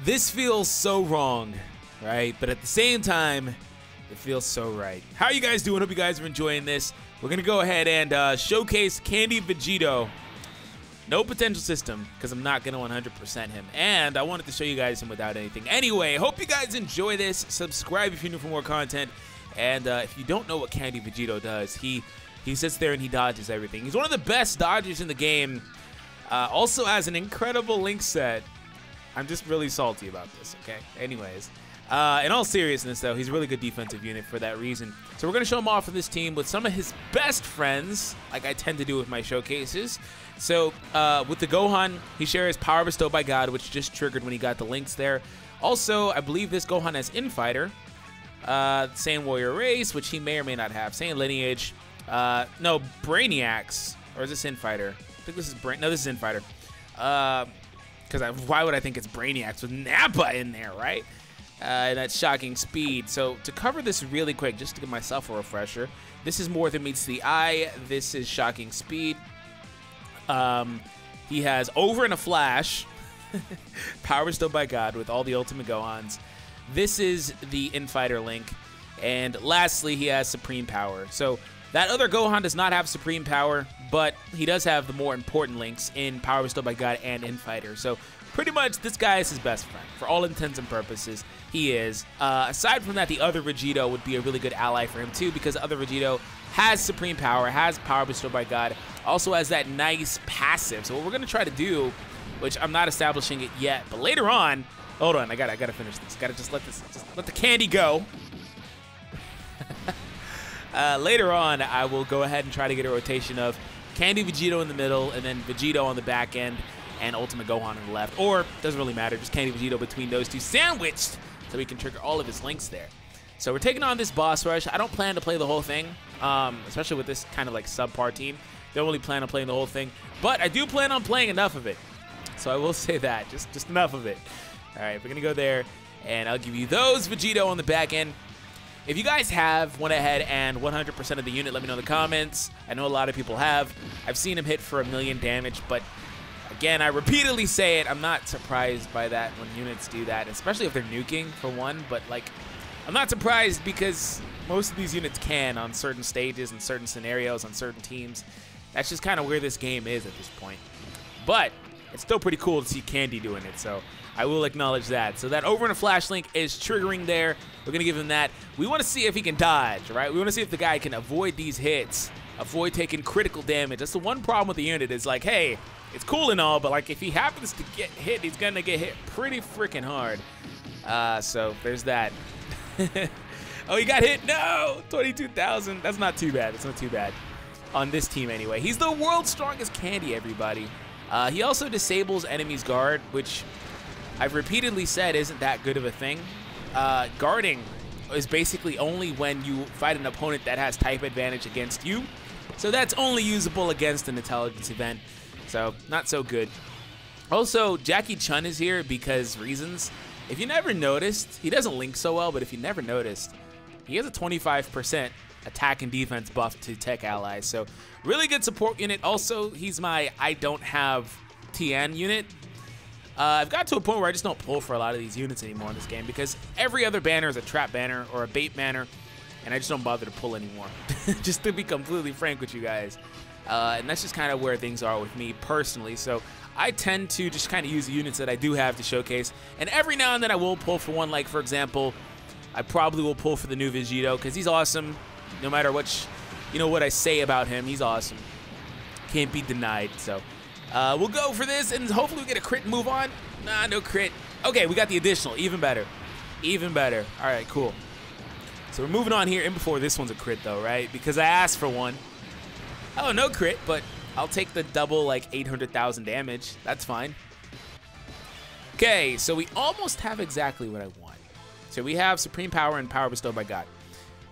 This feels so wrong, right? But at the same time, it feels so right. How are you guys doing? Hope you guys are enjoying this. We're going to go ahead and showcase Candy Vegito. No potential system, because I'm not going to 100% him. And I wanted to show you guys him without anything. Anyway, hope you guys enjoy this. Subscribe if you're new for more content. And if you don't know what Candy Vegito does, he sits there and he dodges everything. He's one of the best dodgers in the game. Also has an incredible link set. I'm just really salty about this, okay? Anyways, in all seriousness, though, he's a really good defensive unit for that reason. So we're going to show him off for this team with some of his best friends, like I tend to do with my showcases. So with the Gohan, he shares Power Bestowed by God, which just triggered when he got the links there. Also, I believe this Gohan has Infighter, Saiyan Warrior Race, which he may or may not have. Saiyan Lineage, no, Brainiacs, or is this Infighter? I think this is this is Infighter. Because why would I think it's Brainiacs with Nappa in there, right? And that's Shocking Speed. So to cover this really quick, just to give myself a refresher, this is More Than Meets the Eye. This is Shocking Speed. He has Over in a Flash, Power Bestowed by God with all the Ultimate Gohans. This is the Infighter link. And lastly, he has Supreme Power. So that other Gohan does not have Supreme Power, but he does have the more important links in Power Bestowed by God and Infighter. So pretty much this guy is his best friend. For all intents and purposes, he is. Aside from that, the other Vegito would be a really good ally for him too, because the other Vegito has Supreme Power, has Power Bestowed by God, also has that nice passive. So what we're going to try to do, which I'm not establishing it yet, but later on, hold on, I gotta finish this. Gotta just let the candy go. Later on, I will go ahead and try to get a rotation of Candy Vegito in the middle, and then Vegito on the back end, and Ultimate Gohan on the left. Or, doesn't really matter, just Candy Vegito between those two sandwiched, so we can trigger all of his links there. So we're taking on this boss rush. I don't plan to play the whole thing, especially with this kind of like subpar team. Don't really plan on playing the whole thing, but I do plan on playing enough of it. So I will say that, just enough of it. All right, we're gonna go there, and I'll give you those Vegito on the back end. If you guys have went ahead and 100% of the unit, let me know in the comments. I know a lot of people have. I've seen him hit for 1,000,000 damage, but again, I repeatedly say it, I'm not surprised by that when units do that, especially if they're nuking, for one. But, like, I'm not surprised because most of these units can on certain stages and certain scenarios on certain teams. That's just kind of where this game is at this point. But it's still pretty cool to see Candy doing it, so I will acknowledge that. So that Over in a Flash link is triggering there. We're going to give him that. We want to see if he can dodge, right? We want to see if the guy can avoid these hits, avoid taking critical damage. That's the one problem with the unit is like, hey, it's cool and all, but like if he happens to get hit, he's going to get hit pretty freaking hard. So there's that. Oh, he got hit. No, 22,000. That's not too bad. It's not too bad on this team anyway. He's the world's strongest Candy, everybody. He also disables enemies' guard, which I've repeatedly said isn't that good of a thing. Guarding is basically only when you fight an opponent that has type advantage against you. So that's only usable against an intelligence event. So not so good. Also, Jackie Chun is here because reasons. If you never noticed, he doesn't link so well, but if you never noticed, he has a 25% attack and defense buff to tech allies. So really good support unit. Also, he's my I don't have TN unit. I've got to a point where I just don't pull for a lot of these units anymore in this game because every other banner is a trap banner or a bait banner, and I just don't bother to pull anymore, just to be completely frank with you guys. And that's just kind of where things are with me personally. So I tend to just kind of use the units that I do have to showcase, and every now and then I will pull for one. Like, for example, I probably will pull for the new Vegito because he's awesome. No matter what, what I say about him, he's awesome. Can't be denied, so. We'll go for this, and hopefully we get a crit and move on. Nah, no crit. Okay, we got the additional. Even better. Even better. All right, cool. So we're moving on here, and before this one's a crit, though, right? Because I asked for one. Oh, no crit, but I'll take the double, like, 800,000 damage. That's fine. Okay, so we almost have exactly what I want. So we have Supreme Power and Power Bestowed by God.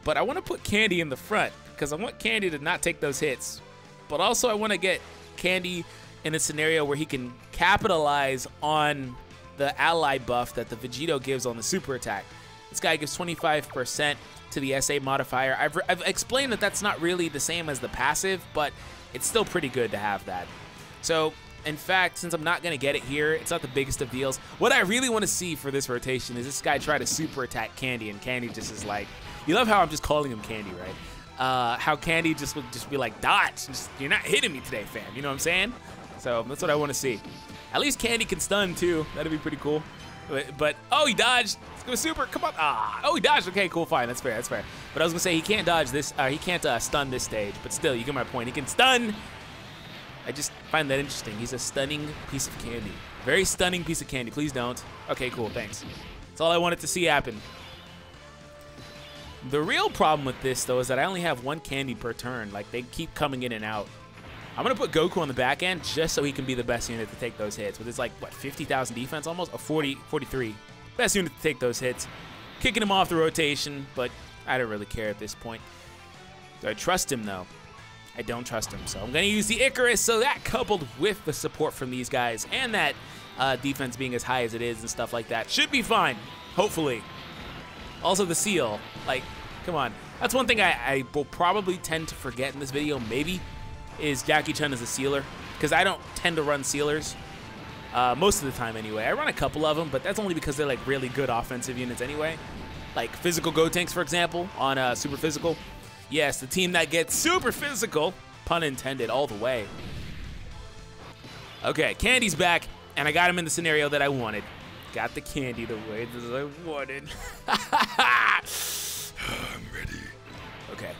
But I want to put Candy in the front, because I want Candy to not take those hits. But also I want to get Candy in a scenario where he can capitalize on the ally buff that the Vegito gives on the super attack. This guy gives 25% to the SA modifier. I've explained that that's not really the same as the passive, but it's still pretty good to have that. So In fact, since I'm not going to get it here, it's not the biggest of deals. What I really want to see for this rotation is this guy try to super attack Candy, and Candy just is like, you love how I'm just calling him Candy, right? How Candy just would just be like, dodge, you're not hitting me today, fam. You know what I'm saying? So that's what I want to see. At least Candy can stun too. That'd be pretty cool. But oh, he dodged. Let's go super. Come on. Oh, he dodged. Okay, cool, fine. That's fair. That's fair. But I was gonna say he can't dodge this. He can't stun this stage. But still, you get my point. He can stun. I just find that interesting. He's a stunning piece of candy. Very stunning piece of candy. Please don't. Okay, cool. Thanks. That's all I wanted to see happen. The real problem with this, though, is that I only have one candy per turn. Like, they keep coming in and out. I'm going to put Goku on the back end just so he can be the best unit to take those hits. With his, like, what, 50,000 defense almost? Or 43. Best unit to take those hits. Kicking him off the rotation, but I don't really care at this point. Do I trust him, though? I don't trust him, so I'm going to use the Icarus. So that, coupled with the support from these guys and that defense being as high as it is and stuff like that, should be fine, hopefully. Also, the seal. Like, come on. That's one thing I will probably tend to forget in this video, maybe, is Jackie-Chun as a sealer. Because I don't tend to run sealers most of the time anyway. I run a couple of them, but that's only because they're, like, really good offensive units anyway. Like, physical Gotenks, for example, on Super Physical. Yes, the team that gets super physical, pun intended, all the way. Okay, Candy's back, and I got him in the scenario that I wanted. Got the Candy the way that I wanted. I'm ready. Okay.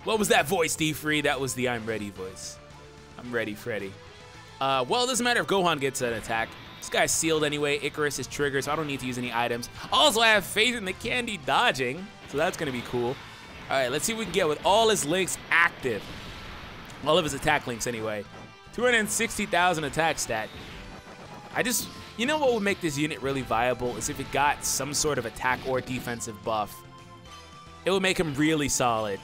What was that voice, D-Free? That was the I'm ready voice. I'm ready, Freddy. Well, it doesn't matter if Gohan gets an attack. This guy's sealed anyway. Icarus is triggered, so I don't need to use any items. Also, I have faith in the Candy dodging, so that's going to be cool. All right, let's see what we can get with all his links active. All of his attack links, anyway. 260,000 attack stat. You know what would make this unit really viable is if it got some sort of attack or defensive buff. It would make him really solid.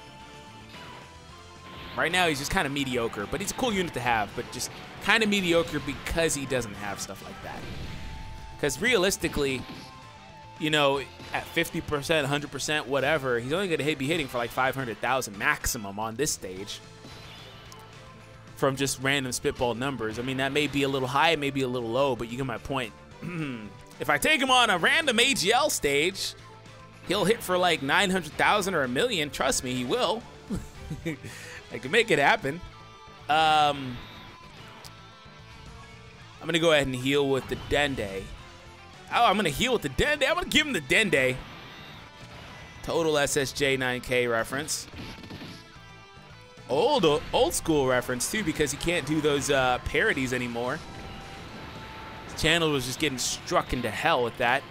Right now, he's just kind of mediocre, but he's a cool unit to have, but just kind of mediocre because he doesn't have stuff like that. Because realistically, you know, at 50%, 100%, whatever, he's only going to be hitting for like 500,000 maximum on this stage from just random spitball numbers. I mean, that may be a little high, maybe a little low, but you get my point. If I take him on a random AGL stage, he'll hit for like 900,000 or a million. Trust me, he will. I can make it happen. I'm going to go ahead and heal with the Dende. Oh, I'm going to heal with the Dende. I'm going to give him the Dende. Total SSJ 9K reference. Old school reference, too, because he can't do those parodies anymore. His channel was just getting struck into hell with that.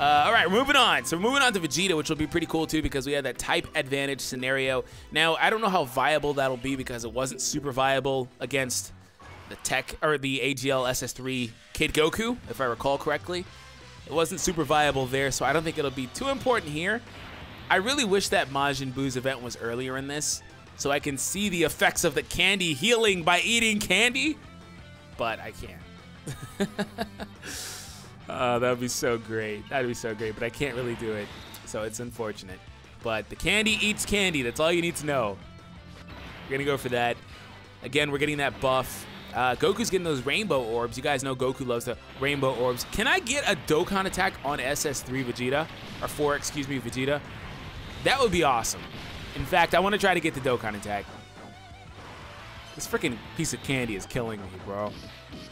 All right, we're moving on. So we're moving on to Vegeta, which will be pretty cool, too, because we had that type advantage scenario. Now, I don't know how viable that'll be because it wasn't super viable against the Tech or the AGL SS3 Kid Goku, if I recall correctly. It wasn't super viable there, so I don't think it'll be too important here. I really wish that Majin Buu's event was earlier in this, so I can see the effects of the candy healing by eating candy, but I can't. That would be so great. That would be so great, but I can't really do it, so it's unfortunate. But the candy eats candy. That's all you need to know. We're going to go for that. Again, we're getting that buff. Goku's getting those rainbow orbs. You guys know Goku loves the rainbow orbs. Can I get a Dokkan attack on SS3 Vegeta? Or 4, excuse me, Vegeta? That would be awesome. In fact, I want to try to get the Dokkan attack. This freaking piece of candy is killing me, bro.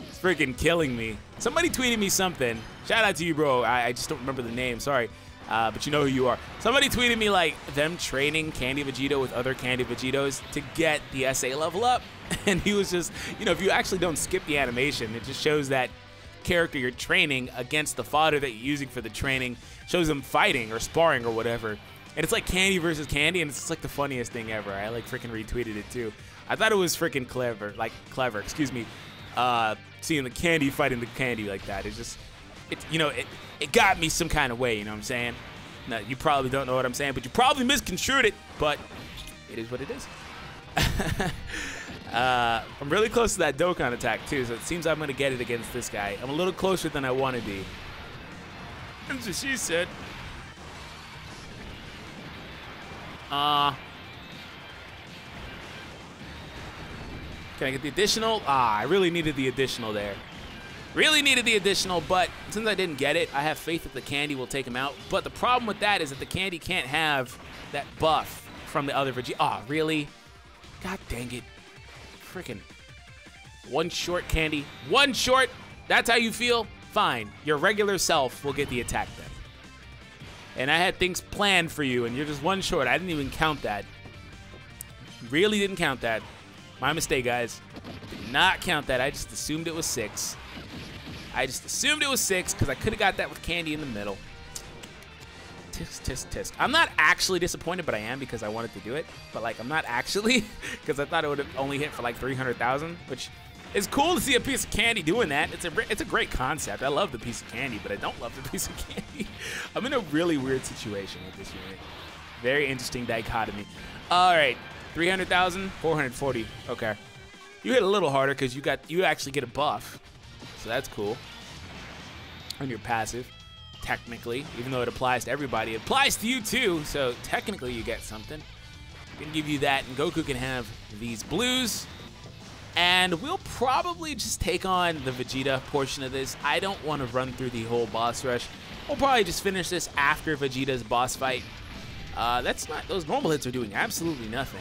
It's freaking killing me. Somebody tweeted me something. Shout out to you, bro. I just don't remember the name. Sorry. But you know who you are. Somebody tweeted me, like, them training Candy Vegito with other Candy Vegitos to get the SA level up. And he was just, you know, if you actually don't skip the animation, it just shows that character you're training against the fodder that you're using for the training. Shows them fighting or sparring or whatever. And it's like Candy versus Candy, and it's just like the funniest thing ever. I, like, freaking retweeted it, too. I thought it was freaking clever. Excuse me. Seeing the Candy fighting the Candy like that. It's just, you know, it got me some kind of way, you know what I'm saying? Now, you probably don't know what I'm saying, but you probably misconstrued it, but it is what it is. I'm really close to that Dokkan attack, too, so it seems I'm going to get it against this guy. I'm a little closer than I want to be. That's what she said. Can I get the additional? Ah, I really needed the additional there. Really needed the additional, but since I didn't get it, I have faith that the candy will take him out. But the problem with that is that the candy can't have that buff from the other Vegito. Ah, really? God dang it. Freaking. One short, candy. One short. That's how you feel? Fine. Your regular self will get the attack then. And I had things planned for you, and you're just one short. I didn't even count that. Really didn't count that. My mistake, guys. Did not count that. I just assumed it was 6. I just assumed it was 6 because I could have got that with candy in the middle. Tisk, tisk, tisk. I'm not actually disappointed, but I am because I wanted to do it. But, like, I'm not actually because I thought it would have only hit for, like, 300,000, which is cool to see a piece of candy doing that. It's a great concept. I love the piece of candy, but I don't love the piece of candy. I'm in a really weird situation with this unit. Very interesting dichotomy. All right, 300,000, 440. Okay, you hit a little harder because you actually get a buff, so that's cool. On your passive, technically, even though it applies to everybody, it applies to you too. So technically, you get something. I'm gonna give you that, and Goku can have these blues. And we'll probably just take on the Vegeta portion of this. I don't want to run through the whole boss rush. We'll probably just finish this after Vegeta's boss fight. That's not, those normal hits are doing absolutely nothing.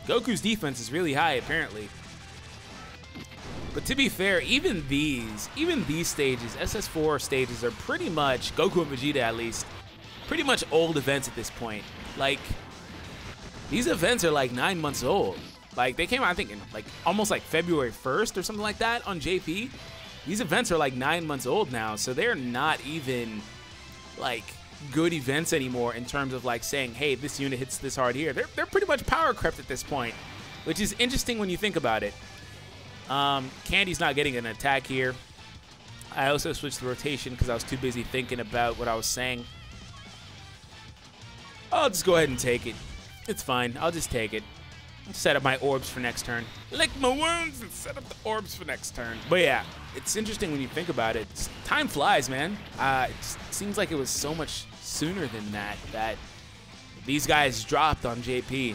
Goku's defense is really high, apparently. But to be fair, even these stages, SS4 stages, are pretty much, Goku and Vegeta at least, pretty much old events at this point. Like, these events are like 9 months old. Like, they came out, I think, in like almost like February 1st or something like that on JP. These events are like 9 months old now, so they're not even like good events anymore in terms of like saying, hey, this unit hits this hard here. They're pretty much power crept at this point, which is interesting when you think about it. Candy's not getting an attack here. I also switched the rotation because I was too busy thinking about what I was saying. I'll just go ahead and take it. It's fine. I'll just take it. Set up my orbs for next turn. Lick my wounds and set up the orbs for next turn. But yeah, it's interesting when you think about it. Time flies, man. It just seems like it was so much sooner than that these guys dropped on JP.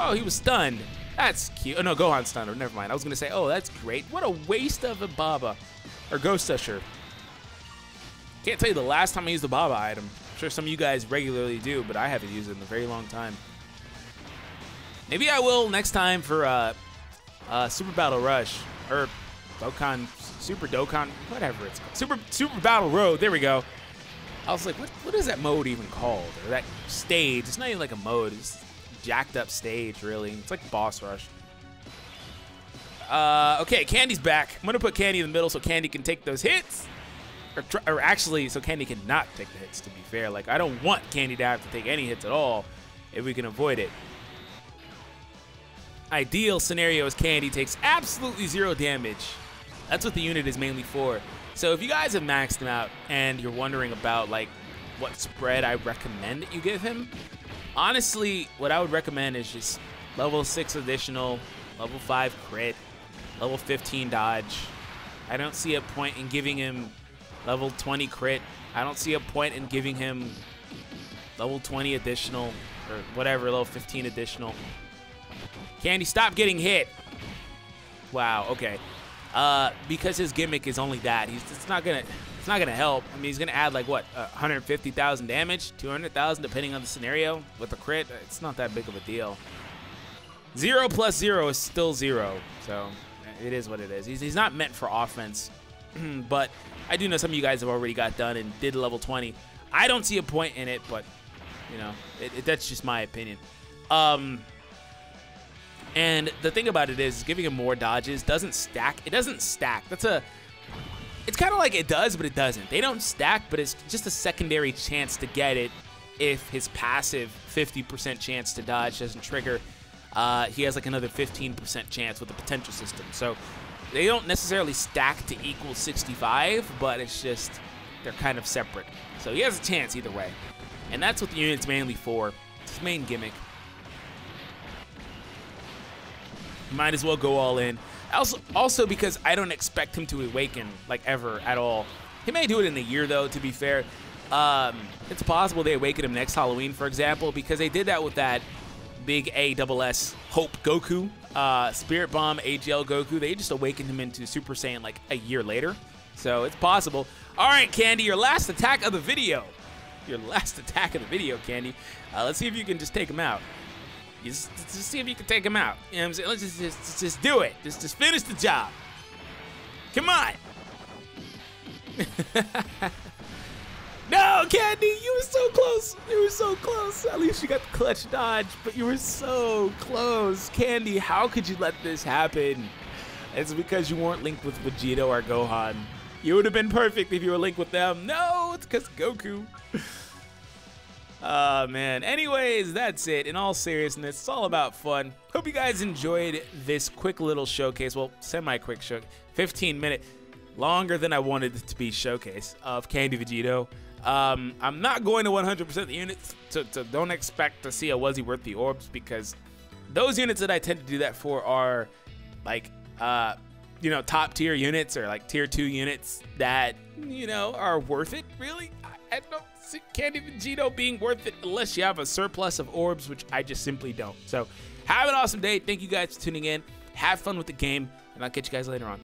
Oh, he was stunned. That's cute. Oh, no, Gohan's stunned. Oh, never mind. I was going to say, oh, that's great. What a waste of a Baba. Or Ghost Usher. Can't tell you the last time I used a Baba item. I'm sure some of you guys regularly do, but I haven't used it in a very long time. Maybe I will next time for Super Battle Rush or Dokkan, Super Dokkan, whatever it's called. Super Battle Road. There we go. I was like, what is that mode even called? Or that stage? It's not even like a mode. It's a jacked up stage, really. It's like Boss Rush. Okay, Candy's back. I'm gonna put Candy in the middle so Candy can take those hits, or actually, so Candy can not take the hits. To be fair, like I don't want Candy to have to take any hits at all if we can avoid it. Ideal scenario is Candy takes absolutely 0 damage. That's what the unit is mainly for. So if you guys have maxed him out and you're wondering about like what spread I recommend that you give him, honestly, what I would recommend is just level 6 additional, level 5 crit, level 15 dodge. I don't see a point in giving him level 20 crit. I don't see a point in giving him level 20 additional or whatever, level 15 additional. Candy, stop getting hit. Wow, okay. Because his gimmick is only that, it's not gonna help. I mean, he's gonna add like what, 150,000 damage, 200,000 depending on the scenario with the crit. It's not that big of a deal. 0 plus 0 is still 0, so it is what it is. He's not meant for offense, but I do know some of you guys have already got done and did level 20. I don't see a point in it, but you know, that's just my opinion. And the thing about it is giving him more dodges doesn't stack. It doesn't stack. It's kind of like it does, but it doesn't. They don't stack, but it's just a secondary chance to get it if his passive 50% chance to dodge doesn't trigger. He has like another 15% chance with the potential system. So they don't necessarily stack to equal 65, but it's just they're kind of separate. So he has a chance either way. And that's what the unit's mainly for. It's his main gimmick. Might as well go all in. Also because I don't expect him to awaken, like, ever at all. He may do it in a year, though, to be fair. It's possible they awaken him next Halloween, for example, because they did that with that big ASS Hope Goku Spirit Bomb, AGL Goku, they just awakened him into Super Saiyan like a year later. So it's possible. All right, Candy, your last attack of the video. Your last attack of the video, Candy. Let's see if you can just take him out. Just see if you can take him out. You know what I'm saying? Let's just do it. Just finish the job. Come on. No, Candy, you were so close. You were so close. At least you got the clutch dodge, but you were so close. Candy, how could you let this happen? It's because you weren't linked with Vegito or Gohan. You would have been perfect if you were linked with them. No, it's because Goku. Man. Anyways, that's it. In all seriousness, it's all about fun. Hope you guys enjoyed this quick little showcase. Well, semi-quick show. 15-minute. Longer than I wanted it to be showcase of Candy Vegito. I'm not going to 100% the units, so don't expect to see a was he worth the orbs, because those units that I tend to do that for are like, you know, top tier units or like tier 2 units that, you know, are worth it, really. I don't see Candy Vegito being worth it unless you have a surplus of orbs, which I just simply don't. So have an awesome day. Thank you guys for tuning in. Have fun with the game, and I'll catch you guys later on.